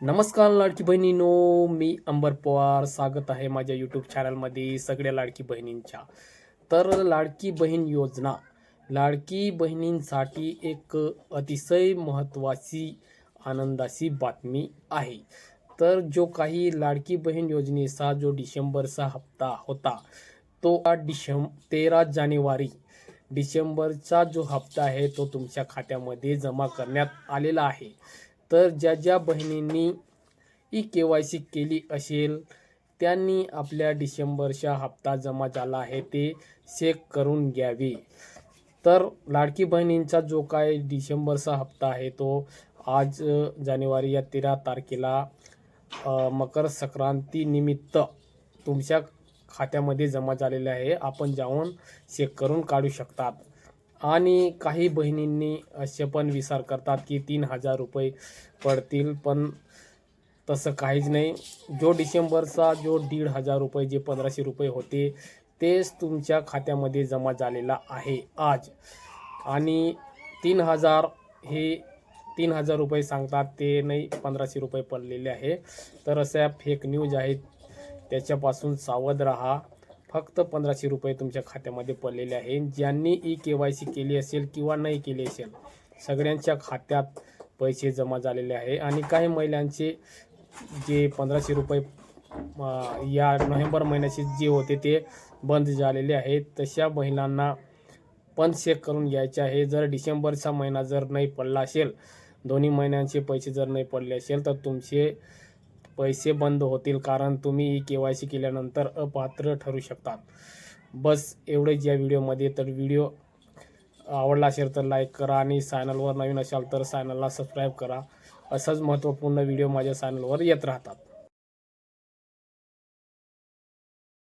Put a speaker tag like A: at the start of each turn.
A: नमस्कार लाडकी बहिणीनो, मी अंबर पवार. स्वागत आहे माझ्या यूट्यूब चॅनलमध्ये सगळ्या लाडकी बहिणींच्या. तर लाडकी बहिणींसाठी एक अतिशय महत्त्वाची आनंदाची बातमी आहे. तर जो काही लाडकी बहीण योजनेचा जो डिसेंबरचा हप्ता होता तो 13 जानेवारी डिसेंबरचा जो हप्ता आहे तो तुमच्या खात्यामध्ये जमा करण्यात आलेला आहे. तर ज्या बहिणींनी KYC केली असेल त्यांनी आपल्या डिसेंबरचा हप्ता जमा झाला आहे ते चेक करून घ्यावे. तर लाडकी बहिणींचा जो काय डिसेंबरचा हप्ता आहे तो आज जानेवारी या 13 तारखेला मकर संक्रांती निमित्त तुमच्या खात्यामध्ये जमा झालेला आहे. आपण जाऊन चेक करून काढू शकतात. आणि काही बहिणींनी असे पण विचार करतात की 3,000 रुपये पडतील, पण तसं काहीच नाही. जो डिसेंबरचा जो 1,500 रुपये जे 1,500 रुपये होते तेच तुमच्या खात्यामध्ये जमा झालेला आहे आज. आणि 3,000 हे 3,000 रुपये सांगतात ते नाही, 1,500 रुपये पडलेले आहे. तर अशा फेक न्यूज आहेत, त्याच्यापासून सावध राहा. फक्त 1,500 रुपये तुमच्या खात्यामध्ये पडलेले आहे. ज्यांनी KYC केली असेल किंवा नाही केली असेल सगळ्यांच्या खात्यात पैसे जमा झालेले आहे. आणि काही महिलांचे जे 1,500 रुपये या नोव्हेंबर महिन्याचे जे होते ते बंद झालेले आहेत. तशा महिलांना पण चेक करून घ्यायचे आहे. जर डिसेंबरचा महिना जर नाही पडला असेल, दोन्ही महिन्यांचे पैसे जर नाही पडले असेल तर तुमचे पैसे बंद होतील, कारण तुम्ही KYC केल्यानंतर अपात्र ठरू शकतात. बस एवढेच या व्हिडिओमध्ये. तर व्हिडिओ आवडला असेल तर लाईक करा आणि चॅनलवर नवीन असाल तर चॅनलला सबस्क्राईब करा. असंच महत्त्वपूर्ण व्हिडिओ माझ्या चॅनलवर येत राहतात.